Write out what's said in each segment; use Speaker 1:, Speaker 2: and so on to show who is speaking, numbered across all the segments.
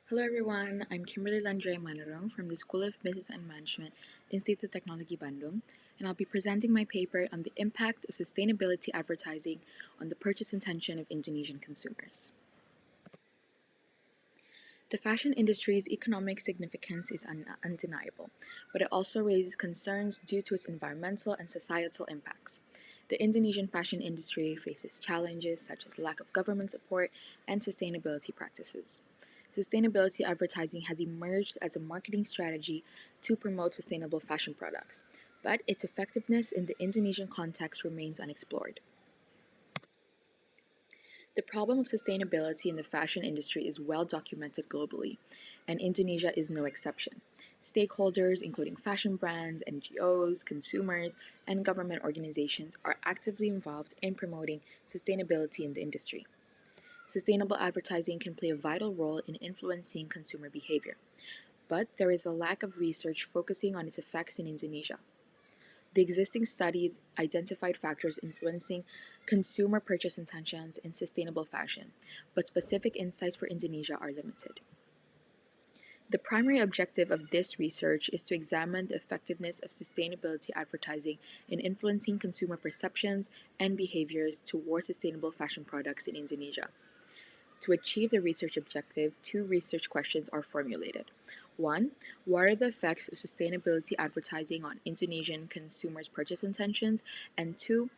Speaker 1: Hello everyone, I'm Kimberlee Landrea Manurung from the School of Business and Management, Institut Teknologi Bandung, and I'll be presenting my paper on the impact of sustainability advertising on the purchase intention of Indonesian consumers. The fashion industry's economic significance is undeniable, but it also raises concerns due to its environmental and societal impacts. The Indonesian fashion industry faces challenges such as lack of government support and sustainability practices. Sustainability advertising has emerged as a marketing strategy to promote sustainable fashion products, but its effectiveness in the Indonesian context remains unexplored. The problem of sustainability in the fashion industry is well documented globally, and Indonesia is no exception. Stakeholders, including fashion brands, NGOs, consumers, and government organizations, are actively involved in promoting sustainability in the industry. Sustainable advertising can play a vital role in influencing consumer behavior, but there is a lack of research focusing on its effects in Indonesia. The existing studies identified factors influencing consumer purchase intentions in sustainable fashion, but specific insights for Indonesia are limited. The primary objective of this research is to examine the effectiveness of sustainability advertising in influencing consumer perceptions and behaviors towards sustainable fashion products in Indonesia. To achieve the research objective, two research questions are formulated. 1. What are the effects of sustainability advertising on Indonesian consumers' purchase intentions? And 2.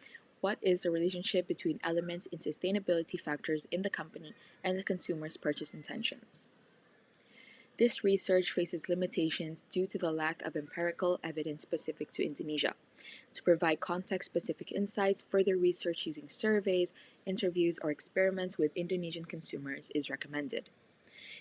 Speaker 1: What is the relationship between elements in sustainability factors in the company and the consumer's purchase intentions? This research faces limitations due to the lack of empirical evidence specific to Indonesia. To provide context-specific insights, further research using surveys, interviews, or experiments with Indonesian consumers is recommended.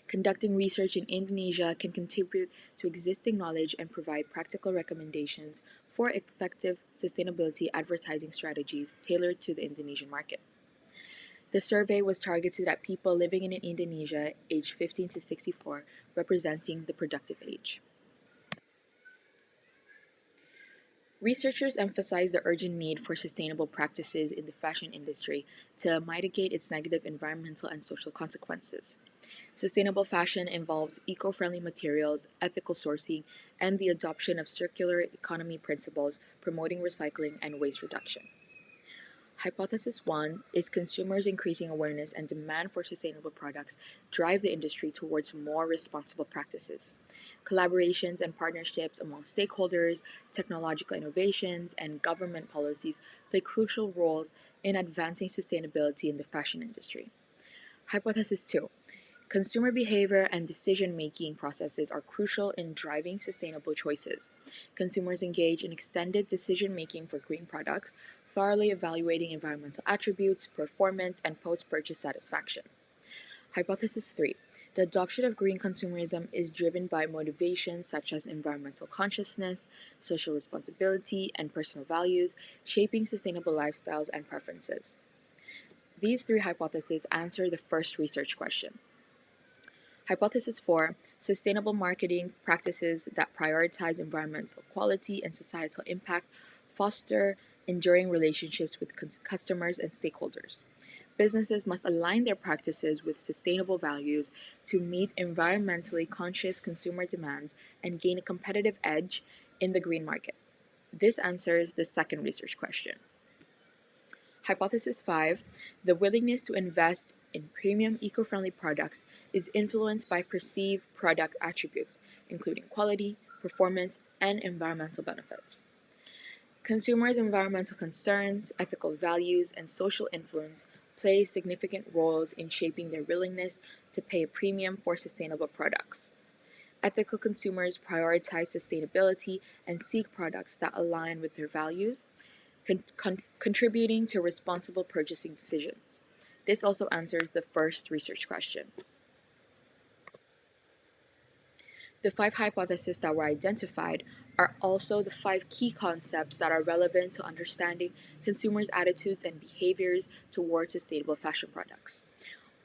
Speaker 1: Conducting research in Indonesia can contribute to existing knowledge and provide practical recommendations for effective sustainability advertising strategies tailored to the Indonesian market. The survey was targeted at people living in Indonesia aged 15 to 64, representing the productive age. Researchers emphasize the urgent need for sustainable practices in the fashion industry to mitigate its negative environmental and social consequences. Sustainable fashion involves eco-friendly materials, ethical sourcing, and the adoption of circular economy principles promoting recycling and waste reduction. Hypothesis 1 is consumers' increasing awareness and demand for sustainable products drive the industry towards more responsible practices. Collaborations and partnerships among stakeholders, technological innovations, and government policies play crucial roles in advancing sustainability in the fashion industry. Hypothesis 2. Consumer behavior and decision-making processes are crucial in driving sustainable choices. Consumers engage in extended decision-making for green products, thoroughly evaluating environmental attributes, performance, and post-purchase satisfaction. Hypothesis 3. The adoption of green consumerism is driven by motivations such as environmental consciousness, social responsibility, and personal values, shaping sustainable lifestyles and preferences. These three hypotheses answer the first research question. Hypothesis 4. Sustainable marketing practices that prioritize environmental quality and societal impact foster enduring relationships with customers and stakeholders. Businesses must align their practices with sustainable values to meet environmentally conscious consumer demands and gain a competitive edge in the green market. This answers the second research question. Hypothesis 5. The willingness to invest in premium eco-friendly products is influenced by perceived product attributes, including quality, performance, and environmental benefits. Consumers' environmental concerns, ethical values, and social influence play significant roles in shaping their willingness to pay a premium for sustainable products. Ethical consumers prioritize sustainability and seek products that align with their values, contributing to responsible purchasing decisions. This also answers the first research question. The 5 hypotheses that were identified are also the 5 key concepts that are relevant to understanding consumers' attitudes and behaviors towards sustainable fashion products.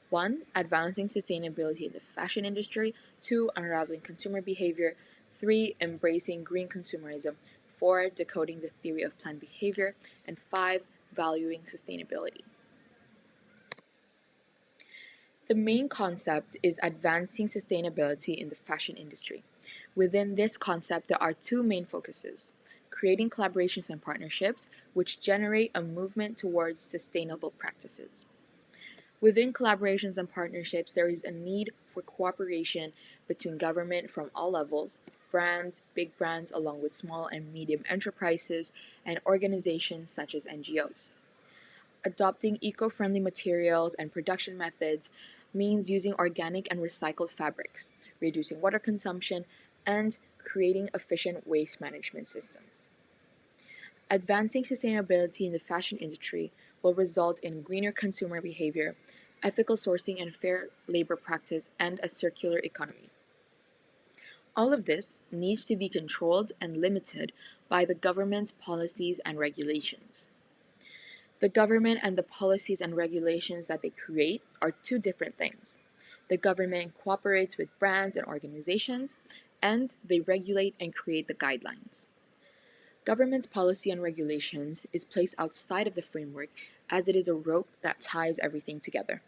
Speaker 1: 1. Advancing sustainability in the fashion industry. 2. Unraveling consumer behavior. 3. Embracing green consumerism. 4. Decoding the theory of planned behavior. And 5. Valuing sustainability. The main concept is advancing sustainability in the fashion industry. Within this concept, there are two main focuses: creating collaborations and partnerships, which generate a movement towards sustainable practices. Within collaborations and partnerships, there is a need for cooperation between government from all levels, brands, big brands, along with small and medium enterprises, and organizations such as NGOs. Adopting eco friendly materials and production methods means using organic and recycled fabrics, reducing water consumption, and creating efficient waste management systems. Advancing sustainability in the fashion industry will result in greener consumer behavior, ethical sourcing and fair labor practice, and a circular economy. All of this needs to be controlled and limited by the government's policies and regulations. The government and the policies and regulations that they create are two different things. The government cooperates with brands and organizations, and they regulate and create the guidelines. Government's policy and regulations is placed outside of the framework as it is a rope that ties everything together.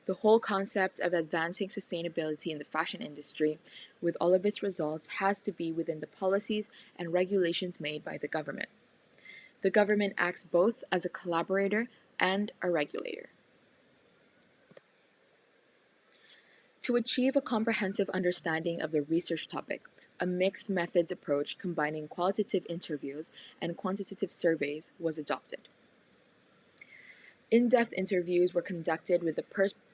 Speaker 1: The whole concept of advancing sustainability in the fashion industry, with all of its results, has to be within the policies and regulations made by the government. The government acts both as a collaborator and a regulator. To achieve a comprehensive understanding of the research topic, a mixed methods approach combining qualitative interviews and quantitative surveys was adopted. In-depth interviews were conducted with a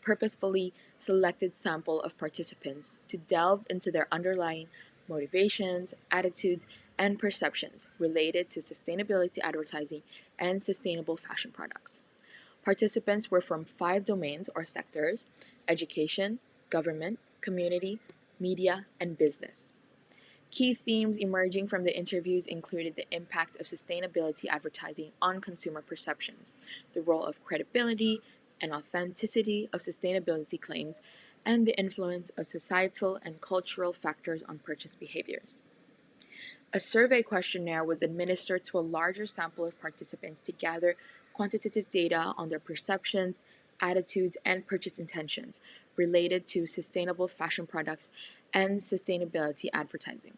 Speaker 1: purposefully selected sample of participants to delve into their underlying motivations, attitudes, and perceptions related to sustainability advertising and sustainable fashion products. Participants were from 5 domains or sectors: education, government, community, media, and business. Key themes emerging from the interviews included the impact of sustainability advertising on consumer perceptions, the role of credibility and authenticity of sustainability claims, and the influence of societal and cultural factors on purchase behaviors. A survey questionnaire was administered to a larger sample of participants to gather quantitative data on their perceptions, attitudes, and purchase intentions related to sustainable fashion products and sustainability advertising.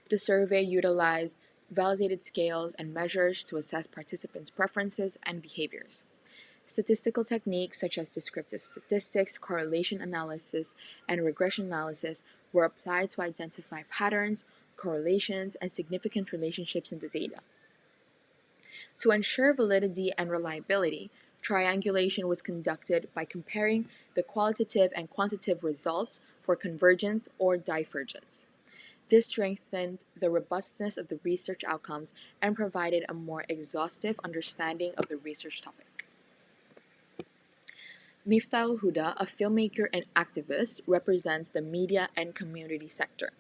Speaker 1: The survey utilized validated scales and measures to assess participants' preferences and behaviors. Statistical techniques such as descriptive statistics, correlation analysis, and regression analysis were applied to identify patterns, correlations, and significant relationships in the data. To ensure validity and reliability, triangulation was conducted by comparing the qualitative and quantitative results for convergence or divergence. This strengthened the robustness of the research outcomes and provided a more exhaustive understanding of the research topic. Miftahul Huda, a filmmaker and activist, represents the media and community sector.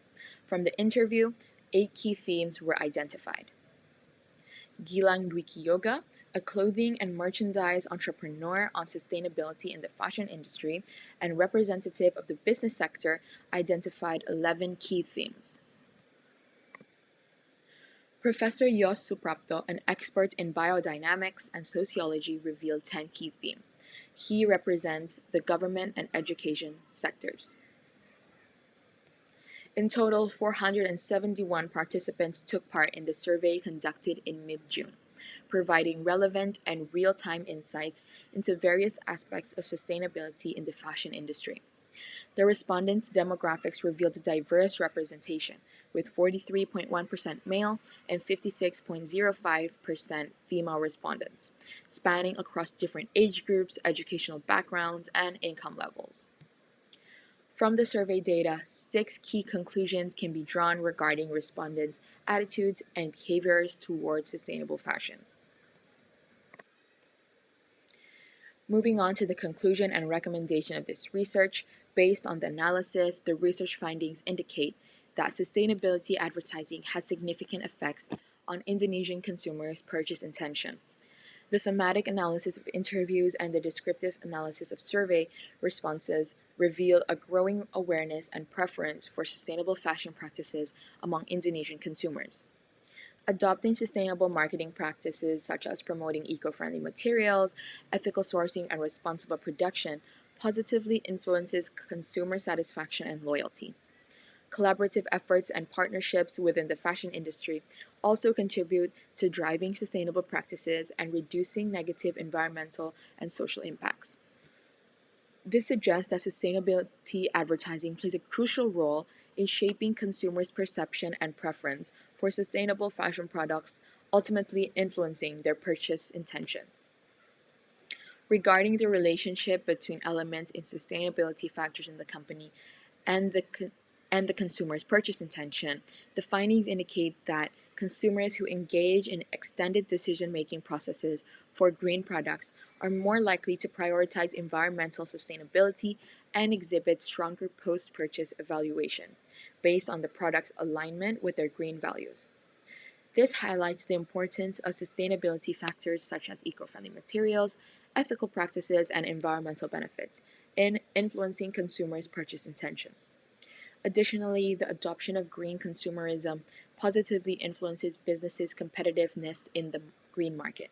Speaker 1: From the interview, 8 key themes were identified. Gilang Dwiki Yoga, a clothing and merchandise entrepreneur on sustainability in the fashion industry and representative of the business sector, identified 11 key themes. Professor Yos Suprapto, an expert in biodynamics and sociology, revealed 10 key themes. He represents the government and education sectors. In total, 471 participants took part in the survey conducted in mid-June, providing relevant and real-time insights into various aspects of sustainability in the fashion industry. The respondents' demographics revealed a diverse representation, with 43.1% male and 56.05% female respondents, spanning across different age groups, educational backgrounds, and income levels. From the survey data, 6 key conclusions can be drawn regarding respondents' attitudes and behaviors towards sustainable fashion. Moving on to the conclusion and recommendation of this research, based on the analysis, the research findings indicate that sustainability advertising has significant effects on Indonesian consumers' purchase intention. The thematic analysis of interviews and the descriptive analysis of survey responses reveal a growing awareness and preference for sustainable fashion practices among Indonesian consumers. Adopting sustainable marketing practices such as promoting eco-friendly materials, ethical sourcing, and responsible production positively influences consumer satisfaction and loyalty. Collaborative efforts and partnerships within the fashion industry also contribute to driving sustainable practices and reducing negative environmental and social impacts. This suggests that sustainability advertising plays a crucial role in shaping consumers' perception and preference for sustainable fashion products, ultimately influencing their purchase intention. Regarding the relationship between elements in sustainability factors in the company and the consumer's purchase intention, the findings indicate that consumers who engage in extended decision-making processes for green products are more likely to prioritize environmental sustainability and exhibit stronger post-purchase evaluation based on the product's alignment with their green values. This highlights the importance of sustainability factors such as eco-friendly materials, ethical practices, and environmental benefits in influencing consumers' purchase intention. Additionally, the adoption of green consumerism positively influences businesses' competitiveness in the green market,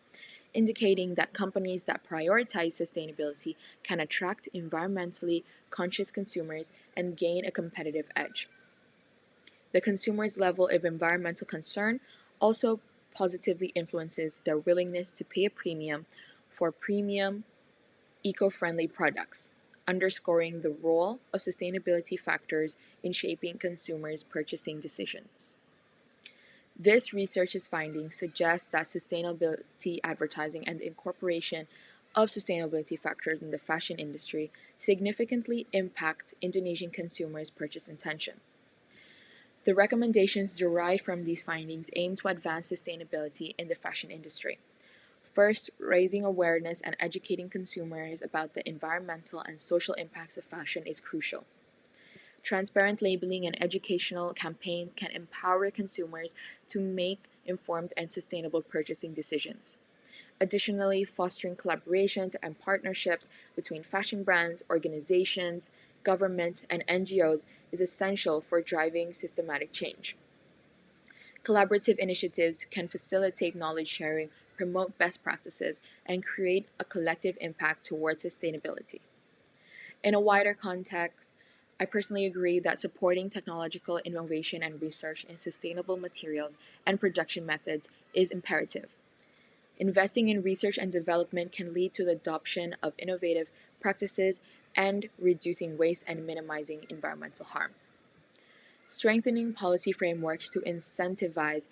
Speaker 1: indicating that companies that prioritize sustainability can attract environmentally conscious consumers and gain a competitive edge. The consumer's level of environmental concern also positively influences their willingness to pay a premium for premium, eco friendly products, underscoring the role of sustainability factors in shaping consumers' purchasing decisions. This research's findings suggest that sustainability advertising and the incorporation of sustainability factors in the fashion industry significantly impact Indonesian consumers' purchase intention. The recommendations derived from these findings aim to advance sustainability in the fashion industry. First, raising awareness and educating consumers about the environmental and social impacts of fashion is crucial. Transparent labeling and educational campaigns can empower consumers to make informed and sustainable purchasing decisions. Additionally, fostering collaborations and partnerships between fashion brands, organizations, governments, and NGOs is essential for driving systematic change. Collaborative initiatives can facilitate knowledge sharing, promote best practices, and create a collective impact towards sustainability. In a wider context, I personally agree that supporting technological innovation and research in sustainable materials and production methods is imperative. Investing in research and development can lead to the adoption of innovative practices and reducing waste and minimizing environmental harm. Strengthening policy frameworks to incentivize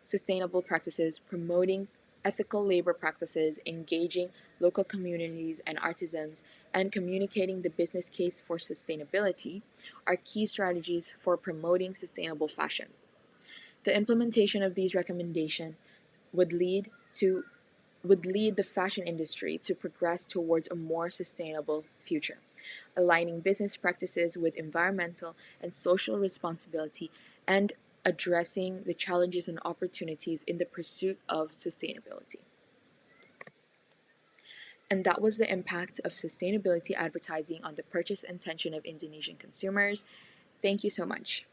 Speaker 1: sustainable practices, promoting ethical labor practices, engaging local communities and artisans, and communicating the business case for sustainability are key strategies for promoting sustainable fashion. The implementation of these recommendations would lead to would lead the fashion industry to progress towards a more sustainable future, aligning business practices with environmental and social responsibility and addressing the challenges and opportunities in the pursuit of sustainability. And that was the impact of sustainability advertising on the purchase intention of Indonesian consumers. Thank you so much.